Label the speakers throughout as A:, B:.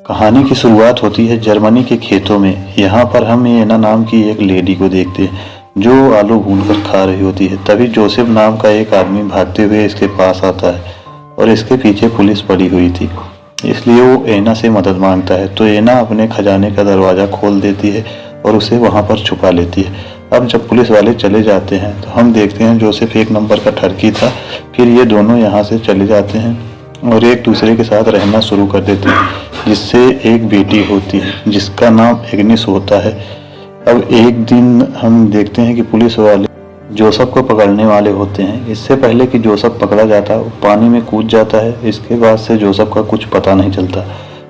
A: कहानी की शुरुआत होती है जर्मनी के खेतों में। यहाँ पर हम एना नाम की एक लेडी को देखते हैं जो आलू भूनकर खा रही होती है। तभी जोसेफ नाम का एक आदमी भागते हुए इसके पास आता है और इसके पीछे पुलिस पड़ी हुई थी, इसलिए वो एना से मदद मांगता है। तो एना अपने खजाने का दरवाज़ा खोल देती है और उसे वहाँ पर छुपा लेती है। अब जब पुलिस वाले चले जाते हैं तो हम देखते हैं जोसेफ एक नंबर का ठरकी था। फिर ये दोनों यहाँ से चले जाते हैं और एक दूसरे के साथ रहना शुरू कर देते हैं, जिससे एक बेटी होती है जिसका नाम एग्निस होता है। अब एक दिन हम देखते हैं कि पुलिस वाले जोसेफ को पकड़ने वाले होते हैं। इससे पहले कि जोसेफ पकड़ा जाता वो पानी में कूद जाता है। इसके बाद से जोसेफ का कुछ पता नहीं चलता,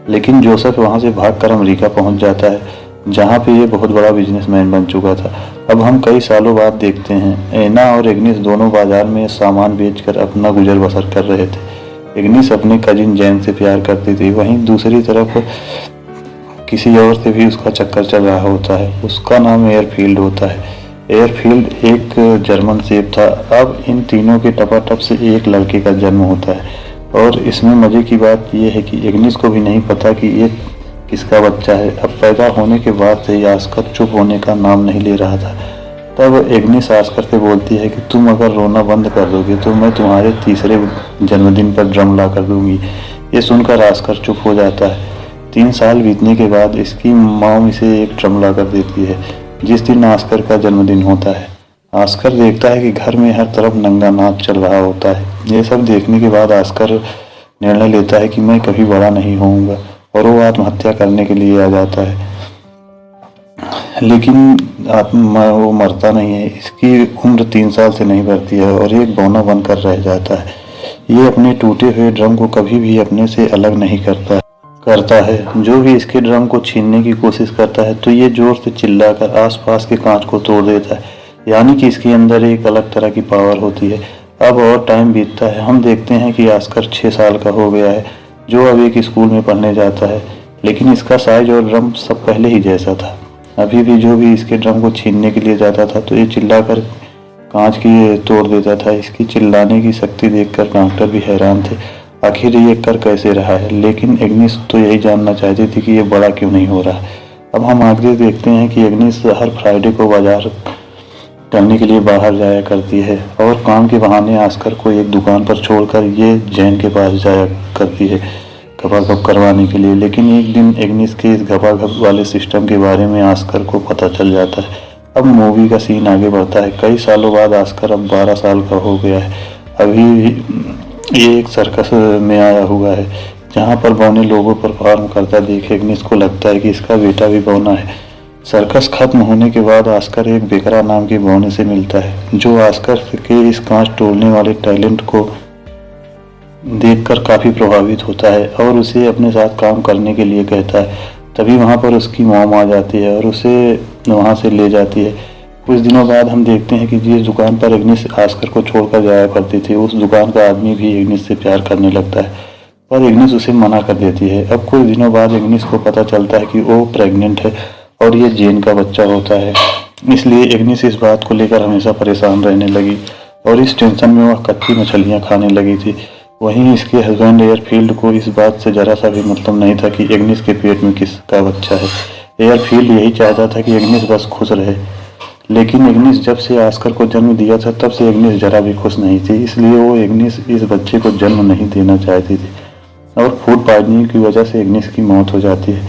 A: लेकिन जोसेफ वहाँ से भागकर अमेरिका पहुँच जाता है, जहाँ पे ये बहुत बड़ा बिजनेसमैन बन चुका था। अब हम कई सालों बाद देखते हैं एना और एग्निस दोनों बाजार में सामान बेचकर अपना गुजर बसर कर रहे थे। एग्निस अपने कजिन जैन से प्यार करती थी, वहीं दूसरी तरफ किसी और से भी उसका चक्कर चल रहा होता है। उसका नाम एयरफील्ड होता है। एयरफील्ड एक जर्मन शेफ था। अब इन तीनों के टपाटप से एक लड़के का जन्म होता है और इसमें मज़े की बात यह है कि एग्निस को भी नहीं पता कि ये किसका बच्चा है। अब पैदा होने के बाद से आस्कर चुप होने का नाम नहीं ले रहा था। तब एग्निस आस्कर से बोलती है कि तुम अगर रोना बंद कर दोगे तो मैं तुम्हारे तीसरे जन्मदिन पर ड्रम ला कर दूंगी। ये सुनकर आस्कर चुप हो जाता है। 3 साल बीतने के बाद इसकी मॉम इसे एक ड्रम ला कर देती है जिस दिन आस्कर का जन्मदिन होता है। आस्कर देखता है कि घर में हर तरफ नंगा नाच चल रहा होता है। ये सब देखने के बाद आस्कर निर्णय लेता है कि मैं कभी बड़ा नहीं होऊंगा और वो आत्महत्या करने के लिए आ जाता है। लेकिन वो मरता नहीं है। इसकी उम्र 3 साल से नहीं बढ़ती है और एक बौना बनकर रह जाता है। ये अपने टूटे हुए ड्रम को कभी भी अपने से अलग नहीं करता है। जो भी इसके ड्रम को छीनने की कोशिश करता है तो ये जोर से चिल्लाकर आसपास के कांच को तोड़ देता है, यानी कि इसके अंदर एक अलग तरह की पावर होती है। अब और टाइम बीतता है। हम देखते हैं कि आस्कर 6 साल का हो गया है, जो अब एक स्कूल में पढ़ने जाता है, लेकिन इसका साइज और ड्रम सब पहले ही जैसा था। अभी भी जो भी इसके ड्रम को छीनने के लिए जाता था तो ये चिल्लाकर कांच की तोड़ देता था। इसकी चिल्लाने की शक्ति देखकर डॉक्टर भी हैरान थे, आखिर ये कर कैसे रहा है। लेकिन एग्निस तो यही जानना चाहती थी कि ये बड़ा क्यों नहीं हो रहा। अब हम आगे देखते हैं कि एग्निस हर फ्राइडे को बाजार करने के लिए बाहर जाया करती है और काम के बहाने आस्कर को एक दुकान पर छोड़कर ये जैन के पास जाया करती है गपागप करवाने के लिए। लेकिन एक दिन एग्निस के इस गपागप वाले सिस्टम के बारे में आस्कर को पता चल जाता है। अब मूवी का सीन आगे बढ़ता है। कई सालों बाद आस्कर अब 12 साल का हो गया है। अभी ये एक सर्कस में आया हुआ है जहाँ पर बौने लोगों पर फार्म करता देख एग्निस को लगता है कि इसका बेटा भी बौना है। सर्कस खत्म होने के बाद आस्कर एक बेकरा नाम के बौने से मिलता है, जो आस्कर के इस कांच तोड़ने वाले टैलेंट को देखकर काफ़ी प्रभावित होता है और उसे अपने साथ काम करने के लिए कहता है। तभी वहाँ पर उसकी मॉम आ जाती है और उसे वहाँ से ले जाती है। कुछ दिनों बाद हम देखते हैं कि जिस दुकान पर एग्निस आस्कर को छोड़कर जाया करती थी, उस दुकान का आदमी भी एग्निस से प्यार करने लगता है, पर एग्निस उसे मना कर देती है। अब कुछ दिनों बाद एग्निस को पता चलता है कि वो प्रेग्नेंट है और ये जेन का बच्चा होता है। इसलिए एग्निस इस बात को लेकर हमेशा परेशान रहने लगी और इस टेंशन में वह कच्ची मछलियाँ खाने लगी थी। वहीं इसके हस्बैंड एयरफील्ड को इस बात से जरा सा भी मतलब नहीं था कि एग्निस के पेट में किसका बच्चा है। एयरफील्ड यही चाहता था कि एग्निस बस खुश रहे। लेकिन एग्निस जब से आस्कर को जन्म दिया था तब से एग्निस जरा भी खुश नहीं थी, इसलिए वो एग्निस इस बच्चे को जन्म नहीं देना चाहती थी और फूड पॉइजनिंग की वजह से एग्निस की मौत हो जाती है।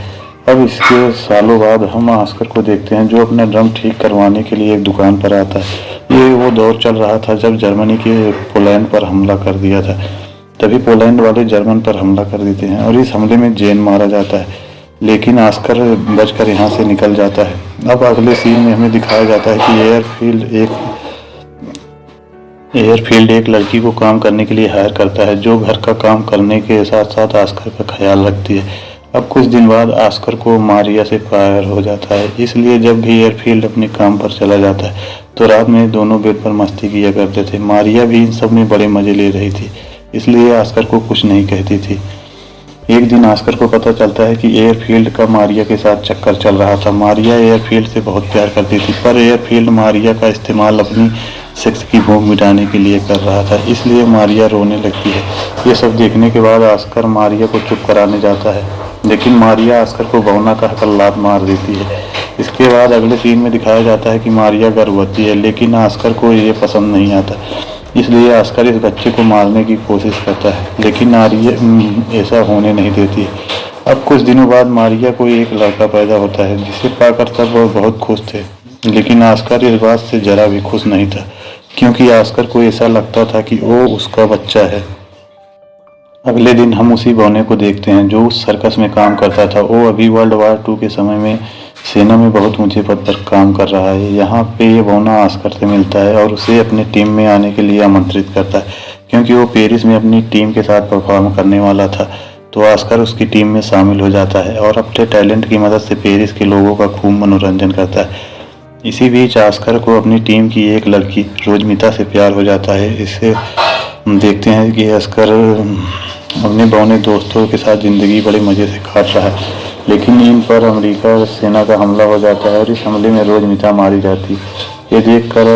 A: अब इसके सालों बाद हम आस्कर को देखते हैं जो अपना ड्रम ठीक करवाने के लिए एक दुकान पर आता है। ये वो दौर चल रहा था जब जर्मनी के पोलैंड पर हमला कर दिया था। तभी पोलैंड वाले जर्मन पर हमला कर देते हैं और इस हमले में जेन मारा जाता है, लेकिन आस्कर बचकर यहाँ से निकल जाता है। अब अगले सीन में हमें दिखाया जाता है कि एयरफील्ड एक लड़की को काम करने के लिए हायर करता है, जो घर का काम करने के साथ साथ आस्कर का ख्याल रखती है। अब कुछ दिन बाद आस्कर को मारिया से प्यार हो जाता है, इसलिए जब भी एयरफील्ड अपने काम पर चला जाता है तो रात में दोनों बेड पर मस्ती किया करते थे। मारिया भी इन सब में बड़े मजे ले रही थी, इसलिए आस्कर को कुछ नहीं कहती थी। एक दिन आस्कर को पता चलता है कि एयरफील्ड का मारिया के साथ चक्कर चल रहा था। मारिया एयरफील्ड से बहुत प्यार करती थी, पर एयरफील्ड मारिया का इस्तेमाल अपनी सेक्स की भूख मिटाने के लिए कर रहा था, इसलिए मारिया रोने लगती है। ये सब देखने के बाद आस्कर मारिया को चुप कराने जाता है। लेकिन मारिया आस्कर को भावना कहकर लात मार देती है। इसके बाद अगले सीन में दिखाया जाता है कि मारिया गर्भवती है, लेकिन आस्कर को ये पसंद नहीं आता, इसलिए आस्कर इस बच्चे को मारने की कोशिश करता है, लेकिन मारिया ऐसा होने नहीं देती है। अब कुछ दिनों बाद मारिया को एक लड़का पैदा होता है, जिसे पाकर सब वो बहुत खुश थे, लेकिन आस्कर इस बात से जरा भी खुश नहीं था, क्योंकि आस्कर को ऐसा लगता था कि वो उसका बच्चा है। अगले दिन हम उसी बौने को देखते हैं जो उस सर्कस में काम करता था। वो अभी वर्ल्ड वार 2 के समय में सेना में बहुत ऊंचे पद पर काम कर रहा है। यहाँ पे ये बौना आस्कर से मिलता है और उसे अपनी टीम में आने के लिए आमंत्रित करता है, क्योंकि वो पेरिस में अपनी टीम के साथ परफॉर्म करने वाला था। तो आस्कर उसकी टीम में शामिल हो जाता है और अपने टैलेंट की मदद से पेरिस के लोगों का खूब मनोरंजन करता है। इसी बीच आस्कर को अपनी टीम की एक लड़की रोजमिता से प्यार हो जाता है। इसे देखते हैं कि आस्कर अपने बौने दोस्तों के साथ ज़िंदगी बड़े मज़े से काट रहा है, लेकिन इन पर अमेरिका सेना का हमला हो जाता है और इस हमले में रोजमिता मारी जाती है। ये देखकर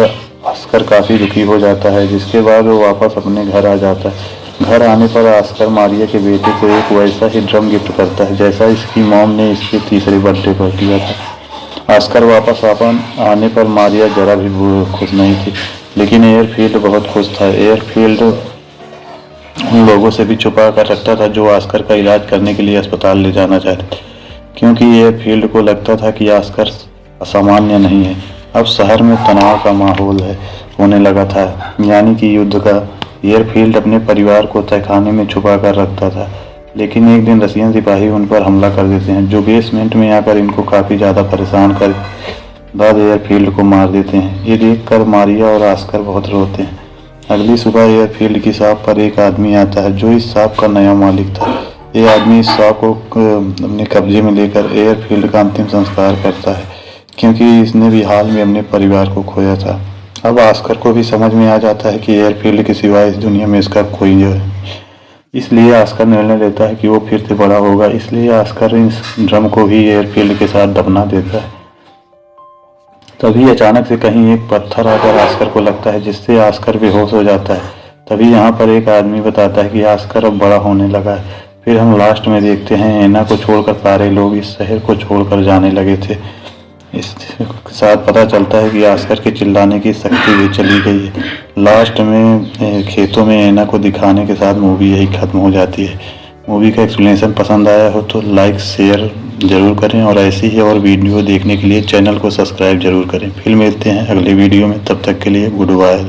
A: आस्कर काफ़ी दुखी हो जाता है, जिसके बाद वो वापस अपने घर आ जाता है। घर आने पर आस्कर मारिया के बेटे को एक वैसा ही ड्रम गिफ्ट करता है जैसा इसकी मॉम ने इसके तीसरे बर्थडे पर किया था। आस्कर वापस आने पर मारिया जरा भी खुश नहीं थी, लेकिन एयरफील्ड बहुत खुश था। एयरफील्ड उन लोगों से भी छुपा कर रखता था जो आस्कर का इलाज करने के लिए अस्पताल ले जाना चाहते थे, क्योंकि एयरफील्ड को लगता था कि आस्कर असामान्य नहीं है। अब शहर में तनाव का माहौल होने लगा था, यानी कि युद्ध का। एयरफील्ड अपने परिवार को तहखाने में छुपा कर रखता था, लेकिन एक दिन रशियन सिपाही उन पर हमला कर देते हैं, जो बेसमेंट में आकर इनको काफ़ी ज़्यादा परेशान कर बाद एयरफील्ड को मार देते हैं। ये देखकर मारिया और आस्कर बहुत रोते हैं। अगली सुबह एयरफील्ड की शॉप पर एक आदमी आता है जो इस शॉप का नया मालिक था। ये आदमी इस शॉप को अपने कब्जे में लेकर एयरफील्ड का अंतिम संस्कार करता है, क्योंकि इसने भी हाल में अपने परिवार को खोया था। अब आस्कर को भी समझ में आ जाता है कि एयरफील्ड के सिवाय इस दुनिया में इसका कोई है, इसलिए आस्कर निर्णय लेता है कि वो फिर से बड़ा होगा। इसलिए आस्कर इस ड्रम को भी एयरफील्ड के साथ दफना देता है। तभी अचानक से कहीं एक पत्थर आकर आस्कर को लगता है, जिससे आस्कर बेहोश हो जाता है। तभी यहाँ पर एक आदमी बताता है कि आस्कर अब बड़ा होने लगा है। फिर हम लास्ट में देखते हैं एना को छोड़कर सारे लोग इस शहर को छोड़कर जाने लगे थे। इसके साथ पता चलता है कि आस्कर के चिल्लाने की शक्ति भी चली गई है। लास्ट में खेतों में एना को दिखाने के साथ मूवी यही खत्म हो जाती है। मूवी का एक्सप्लेनेशन पसंद आया हो तो लाइक शेयर ज़रूर करें, और ऐसी ही और वीडियो देखने के लिए चैनल को सब्सक्राइब ज़रूर करें। फिर मिलते हैं अगले वीडियो में, तब तक के लिए गुड बाय।